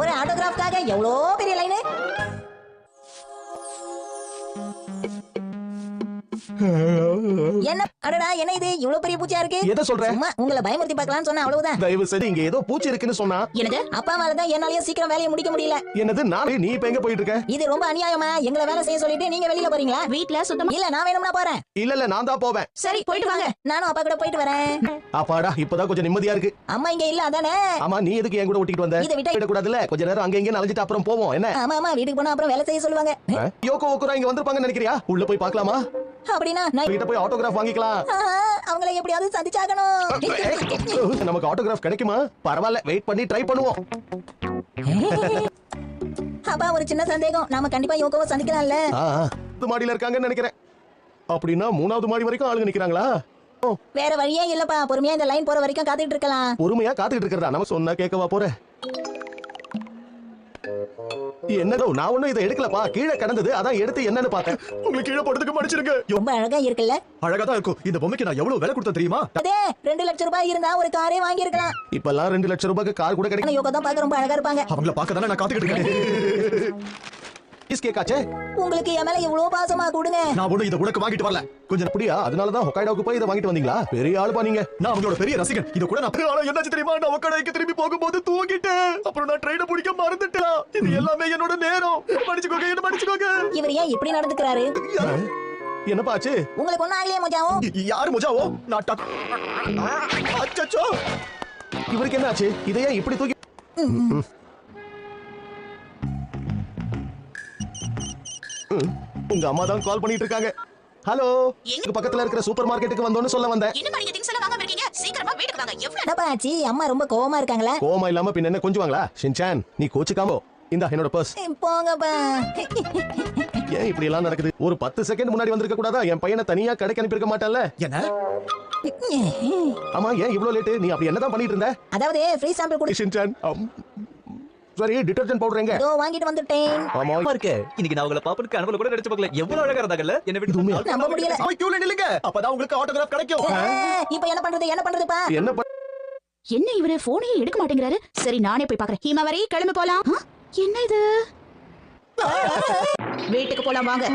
ஒரு ஆட்டோகிராஃப்காக எவ்வளோ பெரிய லைனு. என்ன அடடா, என்ன இது இவ்வளவு பெரிய பூச்சியா இருக்கு? எதை சொல்ற? சும்மா உங்களை பயமுறுத்தி பார்க்கலாம்னு சொன்னா அவ்வளவுதான். தயவு செய்து இங்க ஏதோ பூச்சி இருக்குன்னு சொன்னா. எனக்கு அப்பாவால தான் என்னாலயும் சீக்கிரம் வேலையை முடிக்க முடியல. என்னது நாளை நீ இப்ப எங்க போயிட்டு இருக்க? இது ரொம்ப அநியாயமா? எங்களை வேலை செய்ய சொல்லிட்டு நீங்க வெளியில போறீங்களா? வீட்ல சுத்தமா இல்ல, நான் வேணும்னா போறேன். இல்ல நான் தான் போவேன். சரி போயிட்டு வாங்க, நானும் அப்பா கூட போயிட்டு வரேன். அப்பாடா இப்பதான் கொஞ்சம் நிம்மதியா இருக்கு. அம்மா இங்க இல்ல அதானே? ஆமா, நீ எதுக்கு என் கூட ஒட்டிட்டு வந்த? இதை விட கூடாதுல, கொஞ்ச நேரம் அங்க இங்க அலைஞ்சிட்டு அப்புறம் போவோம் என்ன? ஆமா வீட்டுக்கு போனா அப்புறம் வேலை செய்ய சொல்லுவாங்க. யோகோ ஓக்குரா இங்க வந்திருப்பாங்கன்னு நினைக்கிறியா? உள்ள போய் பார்க்கலாமா? அப்படின்னா நான் கிட்ட போய் ஆட்டோகிராஃப் வாங்கிக்கலாம். அவங்களை எப்படியாவது சந்திச்சாகணும். நமக்கு ஆட்டோகிராஃப் கிடைக்குமா? பரவாயில்ல, வெயிட் பண்ணி ட்ரை பண்ணுவோம். அப்பா ஒரு சின்ன சந்தேகம், நாம கண்டிப்பா யோகோவை சந்திக்கலாம்ல? மாடியில இருக்காங்கன்னு நினைக்கிறேன். அப்படின்னா 3வது மாடி வரைக்கும் ஆளுங்க நிக்கிறாங்களா? வேற வழியே இல்லப்பா, பொறுமையா இந்த லைன் போற வரைக்கும் காத்துட்டு இருக்கலாம். பொறுமையா காத்துக்கிட்டு இருக்கிறதா? நம்ம சொன்னா கேட்கவா போற? என்னதோ நான் ஒண்ணும் இதை எடுக்கலப்பா, கீழே கிடந்தது அதான் எடுத்து என்னன்னு பார்த்தேன். உங்களுக்கு கீழே போடுறதுக்கு மன்னிச்சிடுங்க. ரொம்ப அழகா இருக்குல்ல? அழகா தான் இருக்கும். இந்த பொம்மைக்கு நான் எவ்வளவு விலை கொடுத்தேன் தெரியுமா? அதே 2 லட்சம் ரூபாய் இருந்தா ஒரு காரே வாங்கி இருக்கலாம். இப்பெல்லாம் 2 லட்சம் ரூபாய்க்கு கார் கூட கிடைக்கும். யோகா தான் பார்க்க ரொம்ப அழகா இருப்பாங்க. அவங்கள பார்க்க தானே நான் காத்துக்கிட்டு இருக்கேன். கேக்காச்சே, உங்களுக்கு என் மேல இவ்வளவு பாசமா கொடுங்க. நான் ஒண்ணு இத உனக்கு வாங்கிட்டு வரல. கொஞ்சம் அப்படியா? அதனாலதான் ஹொக்காய்டோக்கு போய் இத வாங்கிட்டு வந்தீங்களா? பெரிய ஆளுப்பா நீங்க. நான் அவங்களோட பெரிய ரசிகன். இத கூட நான் ஆனா என்னாச்சு தெரியுமா? நான் ஹொக்காய்டோக்கு திரும்பி போகும்போது தூங்கிட்டேன். அப்புறம் நான் ட்ரெயினை பிடிக்க மறந்துட்டேன். இது எல்லாமே என்னோட நேரம். மன்னிச்சுக்கோங்க, என்ன மன்னிச்சுக்கோங்க. இவர் ஏன் இப்படி நடந்துக்கிறாரு? என்னப்பா ஆச்சு? உங்களுக்கு ஒண்ணும் ஆகலையே மொஜாவோ? யாரு மொஜாவோ? நான் அச்சச்சோ, இவருக்கு என்ன ஆச்சு? இதை ஏன் இப்படி தூக்கி? உங்க அம்மா தான் கால் பண்ணிட்டு இருக்காங்க. ஹலோ, எங்க பக்கத்துல இருக்கிற சூப்பர் மார்க்கெட்டுக்கு வந்தோன்னு சொல்ல வந்தேன். என்னமா நீங்க திங்ஸ் எல்லாம் வாங்க இருக்கீங்க? சீக்கிரமா வீட்டுக்கு வாங்க. என்னப்பா ஆச்சு? அம்மா ரொம்ப கோவமா இருக்காங்களா? கோவமா இல்லாம பின்ன என்ன கொஞ்சுவாங்களா? ஷின்சான், நீ கோச்சுக்காமோ. இந்தா என்னோட பர்ஸ். போங்கப்பா. ஏன் இப்படி எல்லாம் நடக்குது? ஒரு 10 செகண்ட் முன்னாடி வந்திருக்க கூடாதா? என் பையனை தனியா கடைக்கு அனுப்பி இருக்க மாட்டான்ல? என்ன? ஆமா, ஏன் இவ்ளோ லேட்? நீ அப்படி என்னதான் பண்ணிட்டு இருந்த? அதாவது ஃப்ரீ சாம்பிள் கொடு. ஷின்சான், சரி டிடர்ஜென்ட் பவுடர் எங்க? இதோ வாங்கிட்டு வந்துட்டேன். ஆமா இருக்கு. இன்னைக்கு நான் உங்களை பாப்பன் கனவுல கூட நடிச்சு பார்க்கல. எவ்வளவு அழகா இருந்தாங்கல்ல? என்ன விட்டு நம்ப முடியல. போய் கியூல நில்லுங்க. அப்பதான் உங்களுக்கு ஆட்டோகிராஃப் கிடைக்கும். இப்போ என்ன பண்றதுப்பா? என்ன இவரு போனையே எடுக்க மாட்டேங்கிறாரு? சரி நானே போய் பாக்குறேன். ஹீமாவரி கிளம்பி போலாம். என்ன இது? வீட்டுக்கு போலாம் வாங்க.